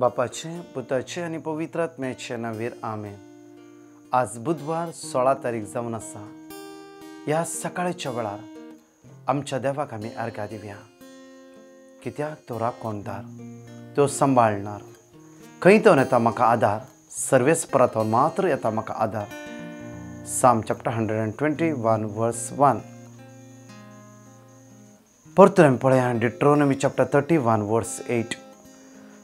बापाचे पुताचे आणि पवित्र आत्म्याचे नावार आमेन। आज बुधवार 16 तारीख जावन आसा। ह्या सकाळच्या वेळार आमच्या देवाक आमी अर्घ्य दिवया, कित्याक तो राखणदार, तो सांबाळणार। खंय तो येता म्हाका आदार, सर्वेस्परांतून मात्र येता म्हाका आदार। साम चॅप्टर 121 वर्स 1। परतून आमी पळया डिट्रोनॉमी चॅप्टर 31 वर्स 8।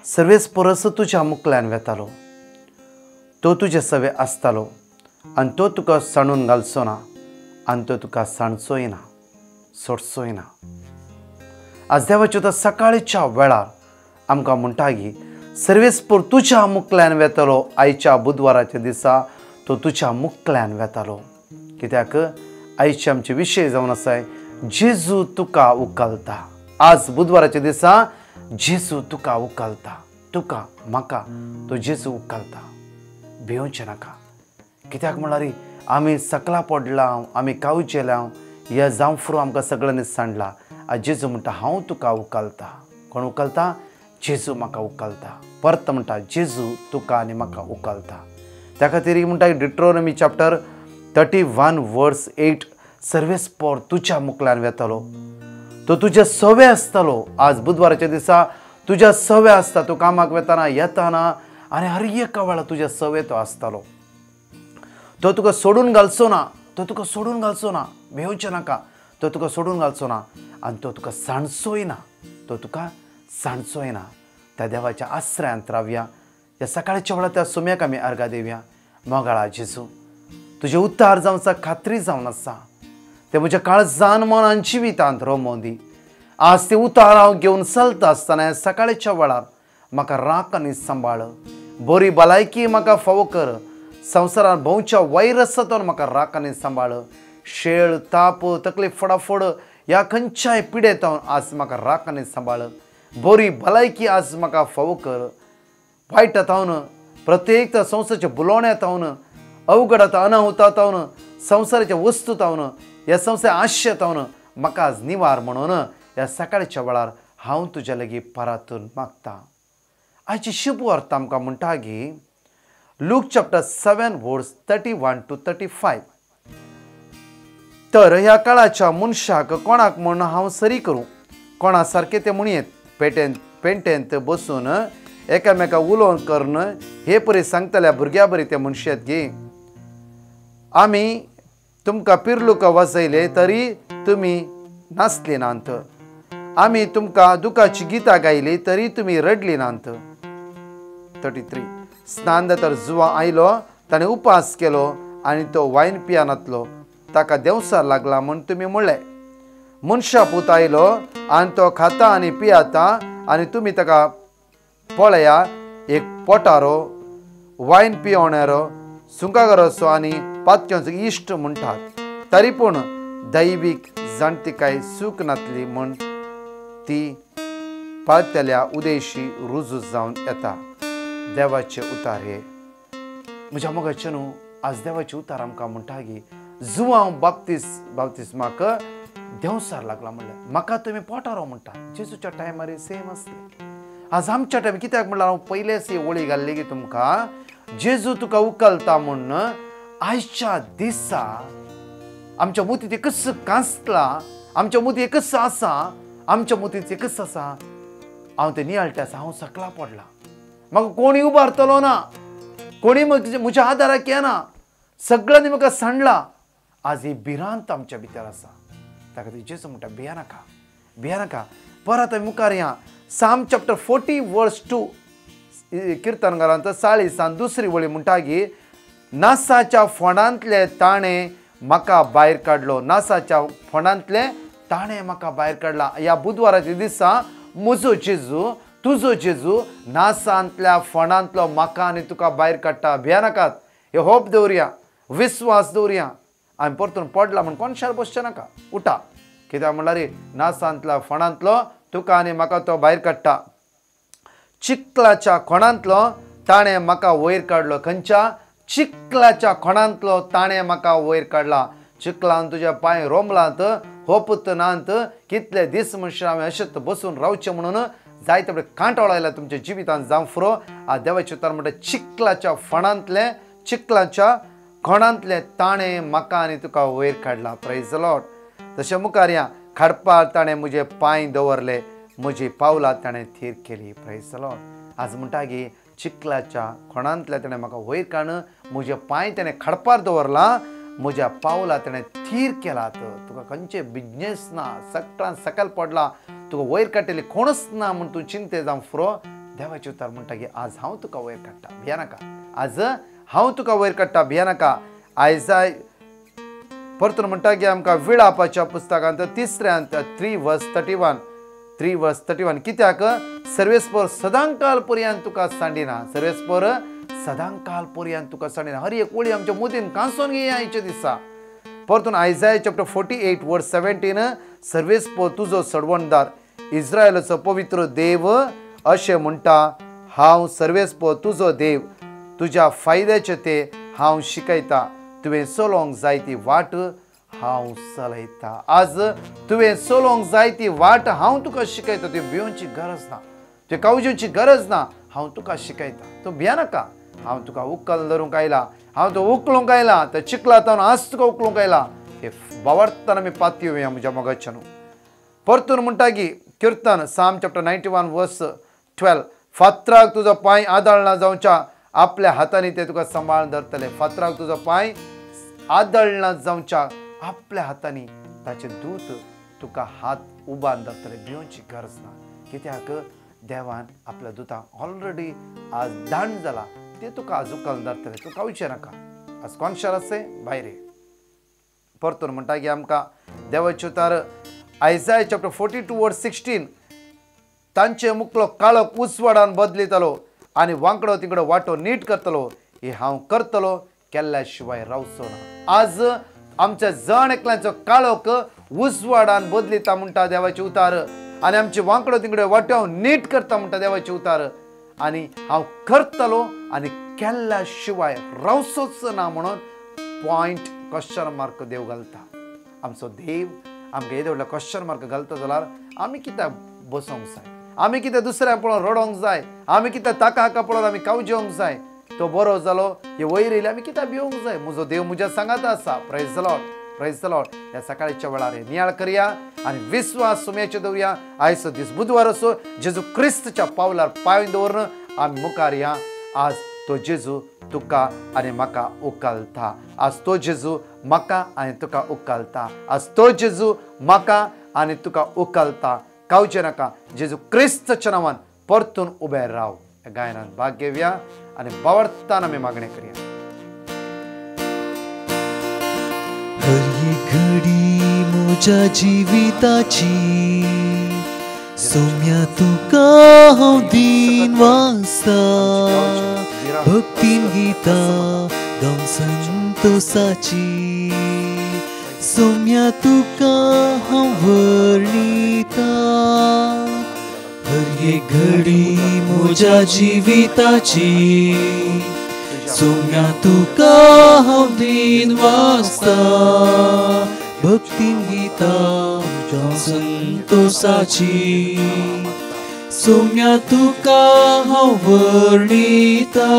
सर्वेस परस तुज्या मुखल्यान वेतालो, तो तुजे सवे आसतालो आनी तो तुका सांडून घालचो ना आनी तो तुका सांडचोय ना, सोडचोय ना। आज देवाच्या तो सकाळच्या वेळार आमकां म्हणटा की सर्वेस्पर तुज्या मुखल्यान वेतालो। आयच्या बुधवाराच्या दिसा तो तुज्या मुखल्यान वेतालो, कित्याक आयचे आमचे विशय जावन आसाय जेजू तुका उखलता। आज बुधवाराच्या दिसा जेजू तुका उखलता, तुका म्हाका तो जेजू उखलता। भिवचें नाका, कित्याक म्हळ्यार आमी सकला पडला, आमी कावचेला, हे जावं फुरू आमकां सगळ्यांनी सांडला। आज जेजू म्हणटा हांव तुका उखलता। कोण उखलता? जेजू म्हाका उखलता। परत म्हणटा जेजू तुका आनी म्हाका उखलता। त्या खातीर म्हणटा डिट्रोनॉमी चॅप्टर 31 वर्स 8 सर्वेस्पर तुज्या मुखल्यान वेतालो, तो तुजे सवे आसतालो। आज बुधवाराच्या दिसा तुज्या सवे आसता, तूं कामाक वेताना येताना आनी हर एका वेळा तुज्या सवे तो आसतालो। तो तुका सोडून घालचो ना, तो तुका सोडून घालचो ना। भिवचें नाका, तो तुका सोडून घालचो ना आनी तो तुका सांडचोय ना, तो तुका सांडचोय ना। त्या देवाच्या आश्रयांत रावया। ह्या सकाळच्या वेळार त्या सुम्याक आमी अर्घ्य दिवया। मोगाळा जेजू, तुजें उद्धार जावन आसा, खात्री जावन आसा। ते म्हज्या काळजान मनान जिवितांत रोमोदी। आज ते उतार हांव घेवन चलता आसतना सकाळच्या वेळार म्हाका राख आनी सांबाळ, बरी भलायकी म्हाका फावो कर। संवसारांत भोंवच्या वैरसांतून म्हाका राख आनी सांबाळ। शेळ, ताप, तकलीफ, फडाफड ह्या खंयच्याय पिडेंतावन आज म्हाका राख आनी सांबाळ। बरी भलायकी आज म्हाका फावो कर। वायटांतावन, प्रत्येक संवसाराच्या बुलोवण्यांतावन, अवघडात अनाहुतांतावन, संवसाराच्या वस्तूंतावन, ह्या संवसार आशेतावन म्हाका आज निवार म्हणून ह्या सकाळच्या वेळार हांव तुज्या लागीं परातून मागता। आयची शुभ अर्थ आमकां म्हणटा की लूक चॅप्टर 7 वर्स 31 to 35। तर ह्या काळाच्या मनशाक कोणाक म्हूण हांव सरी करूं? कोणा सारके ते म्हणयेत, पेंटेंत बसून एकामेका उलोवन करून हे परी सांगतल्या भुरग्या बरी ते मनशात गे। आमी तुमकां पिरलूक वाजयले तरी तुमी नाचले नांत, आमी तुमकां दुखाची गितां गायली तरी तुमी रडली नांत। 33 स्नान तर जुवा आयलो, ताणें उपास केलो आनी तो वायन पियानातलो, ताका देंवसार लागला म्हूण तुमी म्हणलें। मनशा पूत आयलो आनी तो खाता आनी पियाता आनी तुमी ताका पळया एक पोटारो, वायन पियोवणारो, सुंकागरसो आनी पातक्यांचो इश्ट म्हणटात। तरी पूण दैवीक जाणतिकाय सूख नातली म्हूण ती पाळतल्या उदेशी रुजू जावन येता। देवाचे उतार हे म्हज्या मोगाचे न्हू। आज देवाचे उतार आमकां म्हणटा की जुवांव बाप्तिस्माक देंवसार लागला म्हणलें। म्हाका तुमी पोटारो म्हणटा, जेजूच्या टायमार सेम आसलें। आज आमच्या टायमार कित्याक म्हणल्यार हांव पयलेच ही ओळी घाल्ली की तुमकां जेजू तुका उखलता म्हूण। आयच्या दिसा आमच्या मुतीत एकच कांसला, आमच्या मुतीत एकच आसा, आमच्या मुतीत एकच आसा, हांव ते नियाळटे आसा, हांव सकला पडला, म्हाका कोणी उबारतलो ना, कोणी म्हज्या आदाराक येना, सगळ्यांनी म्हाका सांडला। आज ही भिरांत आमच्या भितर आसा। ताका जेजू म्हणटा भियानाका, भियानाका। परत आमी मुखार या साम चॅप्टर 40 वर्स 2 किर्तनकारांत 40 दुसरी वळी म्हणटा की नासाच्या फोंडांतले ताणे म्हाका भायर काडलो, नासाच्या फोंडांतले ताणे म्हाका भायर काडला। ह्या बुधवाराच्या दिसा म्हजो जेजू, तुजो जेजू नासांतल्या फोंडांतलो म्हाका आनी तुका भायर काडटा। भियानाकात, हे होप दवरया, विस्वास दवरया। आमी परतून पडला म्हूण कोणशार बसचें नाका, उठा, कित्याक म्हणल्यार नासांतल्या फोंडांतलो तुका आनी म्हाका तो भायर काडटा। चिखलाच्या खोणांतलो ताणें म्हाका वयर काडलो। खंयच्या? चिखलाच्या खोणांतलो ताणें म्हाका वयर काडला। चिखलान तुज्या पांय रोमलात, होपत नांत, कितले दीस म्हणशीर हांवें अशेंच बसून रावचें म्हणून जायते बरे कांटोळ आयला तुमच्या जिवितांत जावं फुरो आ देवाचे उतर म्हणटा चिखलाच्या फणांतले चिखलाच्या खोणांतले ताणे म्हाका आनी तुका वयर काडला प्रेज द लॉर्ड तशें मुखार या खडपार ताणें म्हजे पांय दवरले म्हजी पावलां ताणें थीर केली प्रेज द लॉर्ड आज म्हणटा गे चिखलाच्या खोणांतले ताणें म्हाका वयर काडून म्हजे पांय ताणें खडपार दवरला म्हज्या पावलां ताणें थीर केलात तुका खंयचे बिजनेस ना सगळ्यान सकयल पडला तुका वयर काडटली कोणूच ना म्हूण तूं चिंते जावं फुरो देवाचे उतर म्हणटा की आज हांव तुका वयर काडटा भिया नाका आज हांव तुका वयर काडटा भिया नाका आयजाय परतून म्हणटा की आमकां विळापाच्या पुस्तकांत 3:31 कित्याक सर्वेस्पर सदांकाल पर्यंत तुका सांडिना सर्वेस्पर सदांकाल पर्यंत तुका सांडिना हर एक वळी आमच्या मोदीन कांसून घेया आयच्या दिसा परतून आयजाय चॅप्टर 48:17 सर्वेस्पर तुजो सडवणदार इस्रायलाचो पवित्र देव अशें म्हणटा हांव सर्वेस्पर तुजो देव तुज्या फायद्याचे ते हांव शिकयता तुवें चलोंक जाय ती वाट हांव चलयता आज तुवें चलोंक जाय ती वाट हांव तुका शिकयता तुवें भिवची गरज ना तुवें काळजीची गरज ना हांव तुका शिकयता तूं भिया नाका हांव तुका उखल धरूंक आयला हांव तो उखलूंक आयला ते चिखलांत आज तुका उखलूंक आयला हे बावरताना आमी पाती येवया म्हज्या मोगाच्यान परतून म्हणटा की किर्तन साम चॅप्टर 91:12 फातराक तुजो पांय आदळना जावच्या आपल्या हातांनी ते तुका सांबाळून धरतले फातराक तुजो पांय आदळना जावच्या आपल्या हातांनी ताचे दूत तुका हात उबान धरतले भिवची गरज ना कित्याक देवान आपल्या दुतांक ऑलरेडी आज दांड जाला ते तुका आजुकाल धरतले तूं कावचे नाका आज कॉन्शियस आसे भायर परतून म्हणटा की आमकां देवाचे उतर आयजाय चॅप्टर 42:16 तांचे मुखलो काळोख उसवाडान बदलितलो आनी वांकडो तिकडो वाटो नीट करतलो हे हांव करतलो केल्ल्या शिवाय रावचो ना आज आमच्या जण एकल्यांचो काळोख उसवाडान बदलिता म्हणटा देवाचे उतार आनी आमचे वांकडो तिकडो वाटो नीट करता म्हणटा देवाचे उतार आनी हांव करतलो आनी केल्ल्या शिवाय रावचोच ना म्हणून पॉयंट क्वेश्चन मार्क देव घालता आमचो देव आमकां येदे व्हडलो क्वेश्चन मार्क घालता जाल्यार आमी कित्याक बसोंक जाय आमी कितें दुसऱ्या पळोवन रडोंक जाय आमी कितें ताका हाका पळोवन आमी कावजेवंक जाय तो बरो जालो हे वयर येयले आमी कित्याक भिवंक जाय म्हजो देव म्हज्या सांगात आसा प्रेज द लॉर्ड ह्या सकाळच्या वेळार नियाळ करया आनी विश्वास सुमयाचेर दवरया आयचो दीस बुधवार असो जेजू क्रिस्तच्या पावलार पांय दवरून आमी मुखार या आज तो जेजू तुका आनी म्हाका उखलता आज तो जेजू म्हाका आनी तुका उखलता आज तो जेजू म्हाका आनी तुका उखलता कावचे नाका जेजू क्रिस्तच्या नांवान परतून उबे राव ह्या गायनांत भाग घेवया आनी बावरतान आमी मागणी करया हर एक घडी म्हज्या जिविताची सौम्या तुका हांव दीन वाचता भक्तीन गीता गावन संतोषाची सौम्या तुका हांव वर्णिता हर एक घडी म्हज्या जिविताची सौम्या तुका हांव दीन वाचता भक्तीन गीता गावन संतोषाची सौम्या तुका हांव वर्णिता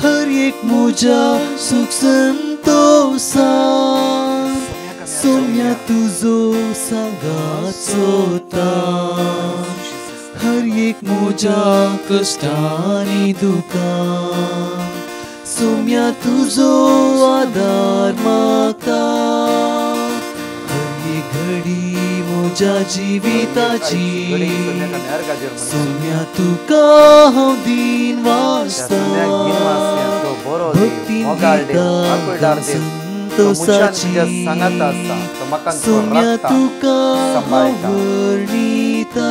हर एक म्हज्या सुख संतोषा सौम्या तुजो सांगात चोता हर एक म्हज्या कश्टांनी दुखां सौम्या तुजो आदार म्हाका हर एक घडी म्हज्या जिविताची सौम्या तुका हांव दीन वाचता भक्तीन गीता संतोषाची सौम्या तुका हांव वर्णिता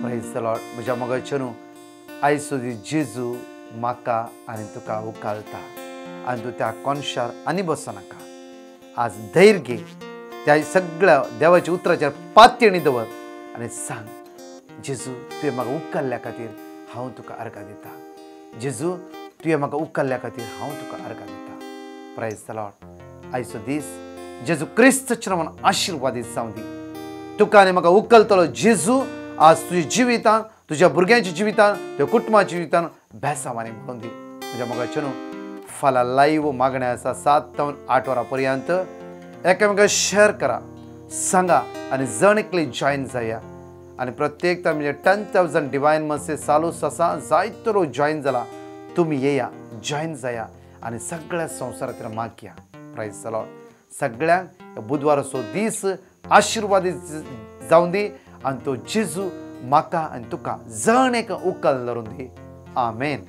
प्रेज द लॉर्ड म्हज्या मोगाचेरू आयचो दीस जेजू म्हाका आनी तुका उखलता आनी तूं त्या कॉन्शार आनी बसनाका आज धैर्य घे त्या सगळ्या देवाच्या उतराचेर पातयणी दवर आनी सांग जेजू तुवें म्हाका उखल्ल्या खातीर हांव तुका अर्घा दिता जेजू तुवें म्हाका उखल्ल्या खातीर हांव तुका अर्घा दिता प्रेज द लॉर्ड आयचो दीस जेजू क्रिस्तच्या नांवान आशिर्वादीत जावं दी तुका आनी म्हाका उखलतलो जेजू आज तुज्या जिवितांत तुज्या भुरग्यांच्या जिवितांत तुज्या कुटुंबाच्या जिवितांत बेसांवांनी भरून दी. म्हज्या मोगाचें न्हू फाल्यां लायव्ह मागणें आसा 7 ते 8 वरां पर्यंत. एकामेकांक शेअर करा, सांगा आनी जण एकली जॉयन जाया. आनी प्रत्येक तर म्हणजे 10,000 डिवायन मसेज चालूच आसा. जायतो लोक जॉयन जाला. तुमी येया, जॉयन जाया आनी सगळ्या संवसारांतल्या मागया. Prize the Lord. सगळ्यांक बुधवाराचो दीस आशिर्वादीत जावन दी आनी तो जेजू म्हाका आनी तुका जण एक उखल धरून दी. आमेन.